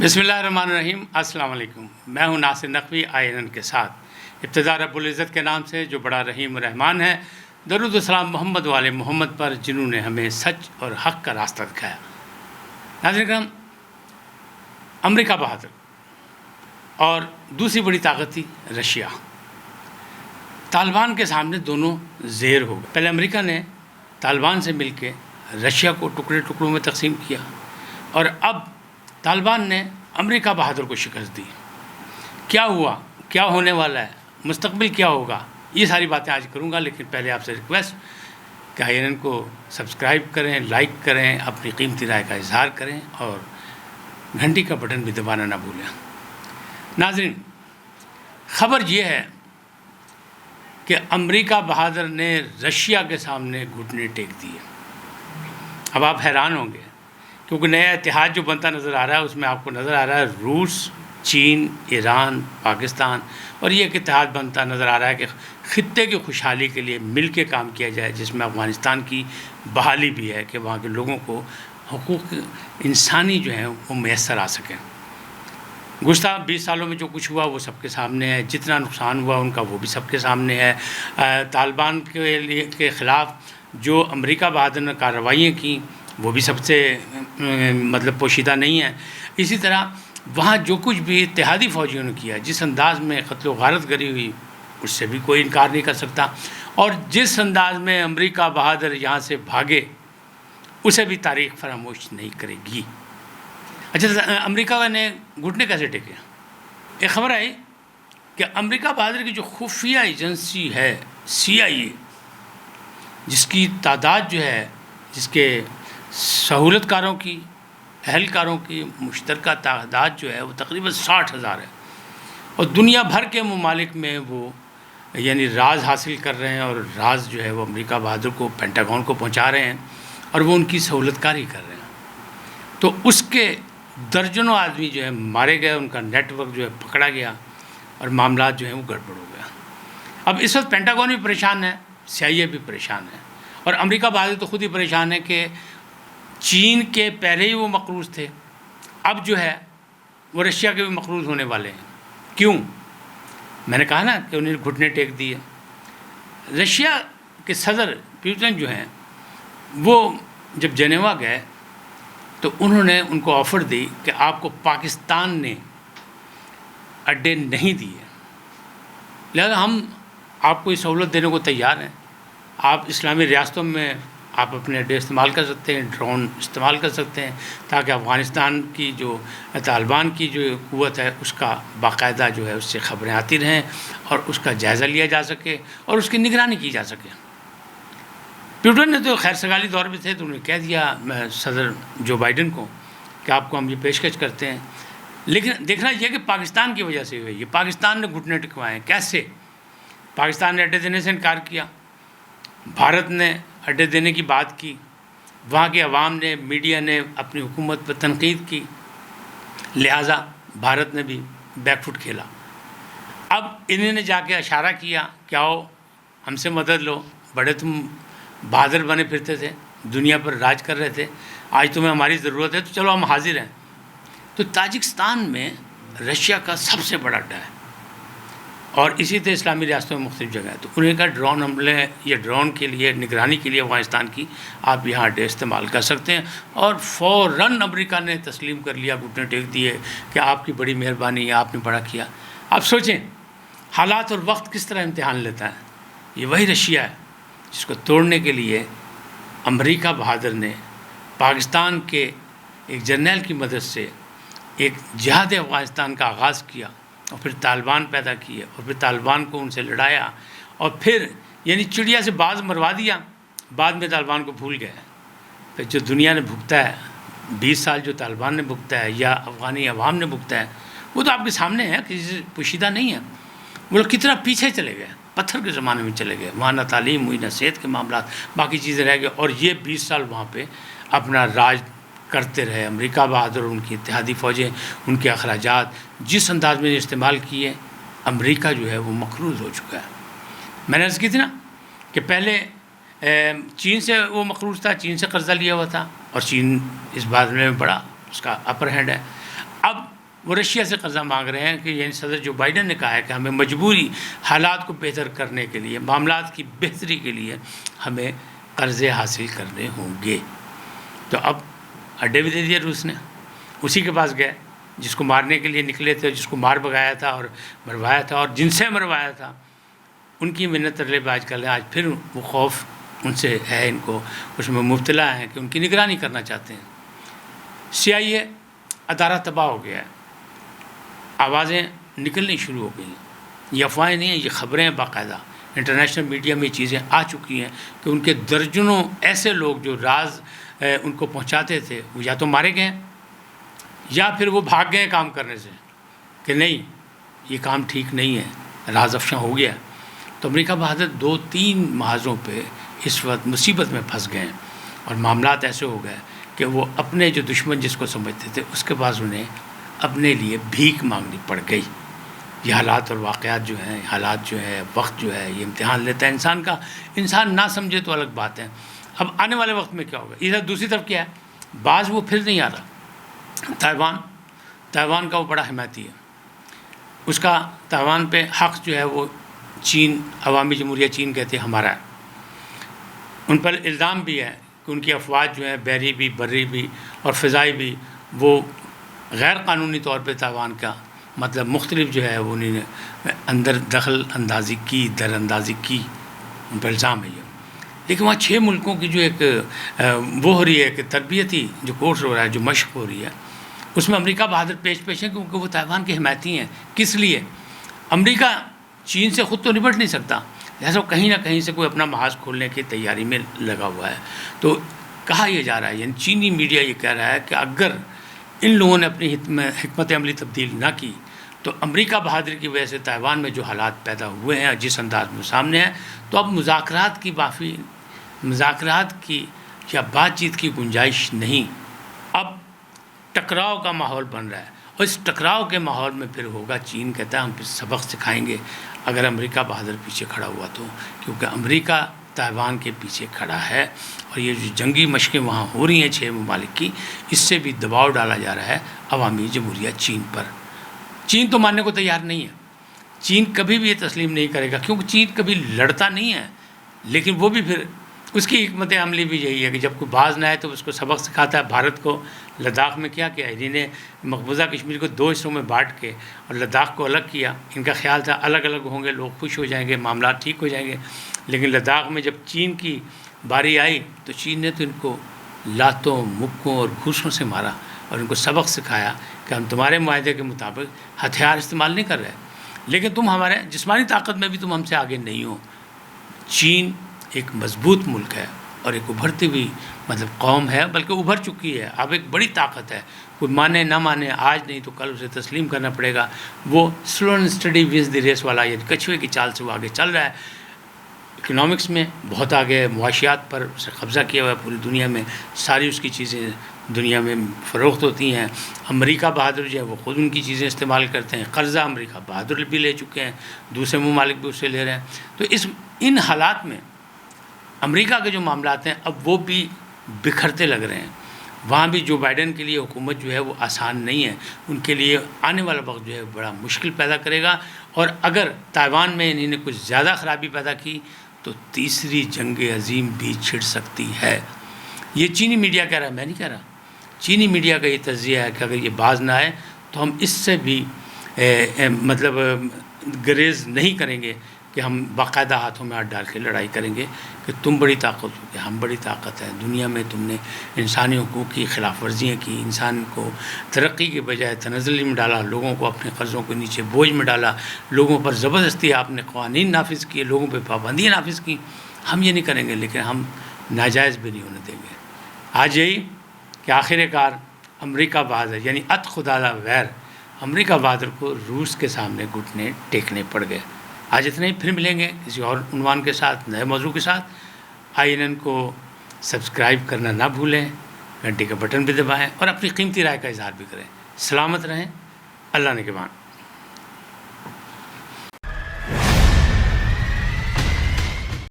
بسم اللہ الرحمن الرحیم۔ السلام علیکم، میں ہوں ناصر نقوی INN کے ساتھ۔ ابتدا رب العزت کے نام سے جو بڑا رحیم و رحمان ہے، درود و سلام محمد والے محمد پر جنہوں نے ہمیں سچ اور حق کا راستہ دکھایا۔ ناظرین کرام، امریکہ بہادر اور دوسری بڑی طاقت تھی رشیا۔ طالبان کے سامنے دونوں زیر ہو گئے۔ پہلے امریکہ نے طالبان سے مل کے رشیا کو ٹکڑے ٹکڑوں میں تقسیم کیا، اور اب طالبان نے امریکہ بہادر کو شکست دی۔ کیا ہوا، کیا ہونے والا ہے، مستقبل کیا ہوگا، یہ ساری باتیں آج کروں گا، لیکن پہلے آپ سے ریکویسٹ کہ INN کو سبسکرائب کریں، لائک کریں، اپنی قیمتی رائے کا اظہار کریں اور گھنٹی کا بٹن بھی دبانا نہ بھولیں۔ ناظرین، خبر یہ ہے کہ امریکہ بہادر نے رشیا کے سامنے گھٹنے ٹیک دیے۔ اب آپ حیران ہوں گے، کیونکہ نیا اتحاد جو بنتا نظر آ رہا ہے، اس میں آپ کو نظر آ رہا ہے روس، چین، ایران، پاکستان، اور یہ ایک اتحاد بنتا نظر آ رہا ہے کہ خطے کی خوشحالی کے لیے مل کے کام کیا جائے، جس میں افغانستان کی بحالی بھی ہے کہ وہاں کے لوگوں کو حقوق انسانی جو ہیں وہ میسر آ سکیں۔ گزشتہ 20 سالوں میں جو کچھ ہوا وہ سب کے سامنے ہے، جتنا نقصان ہوا ان کا وہ بھی سب کے سامنے ہے۔ طالبان کے خلاف جو امریکہ بہادر نے کارروائیاں کیں وہ بھی سب سے پوشیدہ نہیں ہے۔ اسی طرح وہاں جو کچھ بھی اتحادی فوجیوں نے کیا، جس انداز میں قتل و غارت گری ہوئی، اس سے بھی کوئی انکار نہیں کر سکتا، اور جس انداز میں امریکہ بہادر یہاں سے بھاگے، اسے بھی تاریخ فراموش نہیں کرے گی۔ اچھا، امریکہ نے گھٹنے کیسے ٹیکے؟ ایک خبر آئی کہ امریکہ بہادر کی جو خفیہ ایجنسی ہے CIA، جس کی تعداد جو ہے، جس کے سہولت کاروں کی، اہلکاروں کی مشترکہ تعداد جو ہے وہ تقریباً 60,000 ہے، اور دنیا بھر کے ممالک میں وہ راز حاصل کر رہے ہیں، اور راز جو ہے وہ امریکہ بہادر کو، پینٹاگون کو پہنچا رہے ہیں، اور وہ ان کی سہولت کاری کر رہے ہیں۔ تو اس کے درجنوں آدمی جو ہے مارے گئے، ان کا نیٹ ورک جو ہے پکڑا گیا، اور معاملات جو ہیں وہ گڑبڑ ہو گیا۔ اب اس وقت پینٹاگون بھی پریشان ہے، CIA بھی پریشان ہے، اور امریکہ بہادر تو خود ہی پریشان ہے کہ چین کے پہلے ہی وہ مقروض تھے، اب جو ہے وہ رشیا کے بھی مقروض ہونے والے ہیں۔ کیوں؟ میں نے کہا نا کہ انہیں گھٹنے ٹیک دیے۔ رشیا کے صدر پوتن جو ہیں، وہ جب جنیوا گئے تو انہوں نے ان کو آفر دی کہ آپ کو پاکستان نے اڈے نہیں دیے، لہذا ہم آپ کو یہ سہولت دینے کو تیار ہیں۔ آپ اسلامی ریاستوں میں آپ اپنے اڈے استعمال کر سکتے ہیں، ڈرون استعمال کر سکتے ہیں، تاکہ افغانستان کی جو طالبان کی جو قوت ہے اس کا باقاعدہ جو ہے اس سے خبریں آتی رہیں، اور اس کا جائزہ لیا جا سکے، اور اس کی نگرانی کی جا سکے۔ پوٹن نے تو خیر سگالی دور میں تھے، تو انہوں نے کہہ دیا صدر جو بائیڈن کو کہ آپ کو ہم یہ پیشکش کرتے ہیں، لیکن دیکھنا یہ کہ پاکستان کی وجہ سے ہوئی، یہ پاکستان نے گھٹنے ٹکوائے ہیں۔ کیسے؟ پاکستان نے اڈے دینے سے انکار کیا، بھارت نے اڈے دینے کی بات کی، وہاں کے عوام نے، میڈیا نے اپنی حکومت پر تنقید کی، لہٰذا بھارت نے بھی بیک فٹ کھیلا۔ اب انہوں نے جا کے اشارہ کیا کہ آؤ ہم سے مدد لو، بڑے تم بہادر بنے پھرتے تھے، دنیا پر راج کر رہے تھے، آج تمہیں ہماری ضرورت ہے، تو چلو ہم حاضر ہیں۔ تو تاجکستان میں رشیا کا سب سے بڑا اڈا ہے، اور اسی طرح اسلامی ریاستوں میں مختلف جگہ ہے۔ تو انہیں کا ڈرون حملے یا ڈرون کے لیے، نگرانی کے لیے افغانستان کی آپ یہاں اڈے استعمال کر سکتے ہیں، اور فوراً امریکہ نے تسلیم کر لیا، گھٹنے ٹیک دیے کہ آپ کی بڑی مہربانی ہے، آپ نے بڑا کیا۔ آپ سوچیں حالات اور وقت کس طرح امتحان لیتا ہے۔ یہ وہی رشیا ہے جس کو توڑنے کے لیے امریکہ بہادر نے پاکستان کے ایک جرنیل کی مدد سے ایک جہاد افغانستان کا آغاز کیا، اور پھر طالبان پیدا کیے، اور پھر طالبان کو ان سے لڑایا، اور پھر چڑیا سے باز مروا دیا، بعد میں طالبان کو بھول گئے۔ پھر جو دنیا نے بھگتا ہے، 20 سال جو طالبان نے بھگتا ہے یا افغانی عوام نے بھگتا ہے، وہ تو آپ کے سامنے ہے، کسی سے پوشیدہ نہیں ہے۔ وہ لوگ کتنا پیچھے چلے گئے، پتھر کے زمانے میں چلے گئے، وہاں نہ تعلیم ہوئی، نہ صحت کے معاملات، باقی چیزیں رہ گئے، اور یہ 20 سال وہاں پہ اپنا راج کرتے رہے۔ امریکہ بہادر، ان کی اتحادی فوجیں، ان کے اخراجات جس انداز میں استعمال کیے، امریکہ جو ہے وہ مقروض ہو چکا ہے۔ میں نے عرض کی تھی نا کہ پہلے چین سے وہ مقروض تھا، چین سے قرضہ لیا ہوا تھا، اور چین اس بات میں بڑا اس کا اپر ہینڈ ہے۔ اب وہ رشیا سے قرضہ مانگ رہے ہیں کہ یعنی صدر جو بائیڈن نے کہا ہے کہ ہمیں مجبوری حالات کو بہتر کرنے کے لیے، معاملات کی بہتری کے لیے ہمیں قرضے حاصل کرنے ہوں گے۔ تو اب اڈے بھی دے دیا روس نے، اسی کے پاس گئے جس کو مارنے کے لیے نکلے تھے، جس کو مار بگایا تھا اور مروایا تھا، اور جن سے مروایا تھا ان کی منت ترلے پہ آج کل آج پھر وہ خوف ان سے ہے، ان کو اس میں مبتلا ہیں کہ ان کی نگرانی کرنا چاہتے ہیں۔ CIA ادارہ تباہ ہو گیا ہے، آوازیں نکلنی شروع ہو گئی، یہ افواہیں نہیں ہیں، یہ خبریں ہیں، باقاعدہ انٹرنیشنل میڈیا میں یہ چیزیں آ چکی ہیں کہ ان کے درجنوں ایسے لوگ جو راز ان کو پہنچاتے تھے وہ یا تو مارے گئے یا پھر وہ بھاگ گئے کام کرنے سے کہ نہیں یہ کام ٹھیک نہیں ہے، راز افشاں ہو گیا۔ تو امریکہ بہادر 2-3 محاذوں پہ اس وقت مصیبت میں پھنس گئے ہیں، اور معاملات ایسے ہو گئے کہ وہ اپنے جو دشمن جس کو سمجھتے تھے اس کے پاس انہیں اپنے لیے بھیک مانگنی پڑ گئی۔ یہ حالات اور واقعات جو ہیں، حالات جو ہے، وقت جو ہے، یہ امتحان لیتا ہے انسان کا۔ انسان نہ سمجھے تو الگ بات ہے، اب آنے والے وقت میں کیا ہوگا۔ ادھر دوسری طرف کیا ہے، بعض وہ پھر نہیں آ رہا۔ تائیوان کا وہ بڑا حمایتی ہے، اس کا تائیوان پہ حق جو ہے وہ چین، عوامی جمہوریہ چین کہتے ہیں ہمارا ہے۔ ان پر الزام بھی ہے کہ ان کی افواج جو ہیں بحری بھی، بری بھی اور فضائی بھی، وہ غیر قانونی طور پہ تائیوان کا مطلب مختلف جو ہے وہ انہوں نے اندر دخل اندازی کی، در اندازی کی، ان پر الزام ہے یہ۔ لیکن وہاں 6 ملکوں کی جو ایک وہ ہو رہی ہے کہ تربیتی جو کورس ہو رہا ہے، جو مشق ہو رہی ہے، اس میں امریکہ بہادر پیش ہے کیونکہ وہ تائیوان کے حمایتی ہیں۔ کس لیے؟ امریکہ چین سے خود تو نپٹ نہیں سکتا، لہٰذا وہ کہیں نہ کہیں سے کوئی اپنا محاذ کھولنے کی تیاری میں لگا ہوا ہے۔ تو کہا یہ جا رہا ہے، یعنی چینی میڈیا یہ کہہ رہا ہے کہ اگر ان لوگوں نے اپنی حکمت عملی تبدیل نہ کی تو امریکہ بہادر کی وجہ سے تائیوان میں جو حالات پیدا ہوئے ہیں جس انداز میں سامنے ہیں، تو اب مذاکرات کی یا بات چیت کی گنجائش نہیں، اب ٹکراؤ کا ماحول بن رہا ہے، اور اس ٹکراؤ کے ماحول میں پھر ہوگا چین کہتا ہے ہم پھر سبق سکھائیں گے اگر امریکہ بہادر پیچھے کھڑا ہوا تو، کیونکہ امریکہ تائیوان کے پیچھے کھڑا ہے، اور یہ جو جنگی مشقیں وہاں ہو رہی ہیں 6 ممالک کی، اس سے بھی دباؤ ڈالا جا رہا ہے عوامی جمہوریہ چین پر۔ چین تو ماننے کو تیار نہیں ہے، چین کبھی بھی یہ تسلیم نہیں کرے گا، کیونکہ چین کبھی لڑتا نہیں ہے، لیکن وہ بھی پھر اس کی حکمت عملی بھی یہی ہے کہ جب کوئی باز نہ آئے تو اس کو سبق سکھاتا ہے۔ بھارت کو لداخ میں کیا ہے، انہوں نے مقبوضہ کشمیر کو 2 حصوں میں بانٹ کے اور لداخ کو الگ کیا۔ ان کا خیال تھا الگ الگ ہوں گے، لوگ خوش ہو جائیں گے، معاملات ٹھیک ہو جائیں گے، لیکن لداخ میں جب چین کی باری آئی تو چین نے تو ان کو لاتوں، مکوں اور گھوسوں سے مارا اور ان کو سبق سکھایا کہ ہم تمہارے معاہدے کے مطابق ہتھیار استعمال نہیں کر رہے، لیکن تم ہمارے جسمانی طاقت میں بھی تم ہم سے آگے نہیں ہو۔ چین ایک مضبوط ملک ہے اور ایک ابھرتی ہوئی قوم ہے، بلکہ ابھر چکی ہے، اب ایک بڑی طاقت ہے، کوئی مانے نہ مانے آج نہیں تو کل اسے تسلیم کرنا پڑے گا۔ وہ slow and steady wins the race والا، یعنی کچھوے کی چال سے وہ آگے چل رہا ہے۔ اکنامکس میں بہت آگے ہے، معاشیات پر اسے قبضہ کیا ہوا ہے پوری دنیا میں، ساری اس کی چیزیں دنیا میں فروخت ہوتی ہیں۔ امریکہ بہادر جو ہے وہ خود ان کی چیزیں استعمال کرتے ہیں، قرضہ امریکہ بہادر بھی لے چکے ہیں، دوسرے ممالک بھی اسے لے رہے ہیں۔ تو ان حالات میں امریکہ کے جو معاملات ہیں اب وہ بھی بکھرتے لگ رہے ہیں۔ وہاں بھی جو بائیڈن کے لیے حکومت جو ہے وہ آسان نہیں ہے، ان کے لیے آنے والا وقت جو ہے بڑا مشکل پیدا کرے گا، اور اگر تائیوان میں انہوں نے کچھ زیادہ خرابی پیدا کی تو تیسری جنگ عظیم بھی چھڑ سکتی ہے۔ یہ چینی میڈیا کہہ رہا ہے، میں نہیں کہہ رہا، چینی میڈیا کا یہ تجزیہ ہے کہ اگر یہ باز نہ آئے تو ہم اس سے بھی گریز نہیں کریں گے کہ ہم باقاعدہ ہاتھوں میں ہاتھ ڈال کے لڑائی کریں گے کہ تم بڑی طاقت ہو کہ ہم بڑی طاقت ہے دنیا میں، تم نے انسانی حقوق کی خلاف ورزیاں کی، انسان کو ترقی کے بجائے تنزلی میں ڈالا، لوگوں کو اپنے قرضوں کے نیچے بوجھ میں ڈالا، لوگوں پر زبردستی آپ نے قوانین نافذ کیے، لوگوں پہ پابندیاں نافذ کی۔ ہم یہ نہیں کریں گے، لیکن ہم ناجائز بھی نہیں ہونے دیں گے۔ آج یہی کہ آخر کار امریکہ بہادر یعنی ات خدا غیر امریکہ بہادر کو روس کے سامنے گھٹنے ٹیکنے پڑ گئے۔ آج اتنے ہی، پھر ملیں گے کسی اور عنوان کے ساتھ، نئے موضوع کے ساتھ۔ INN کو سبسکرائب کرنا نہ بھولیں، گھنٹی کا بٹن بھی دبائیں اور اپنی قیمتی رائے کا اظہار بھی کریں۔ سلامت رہیں، اللہ نگہبان۔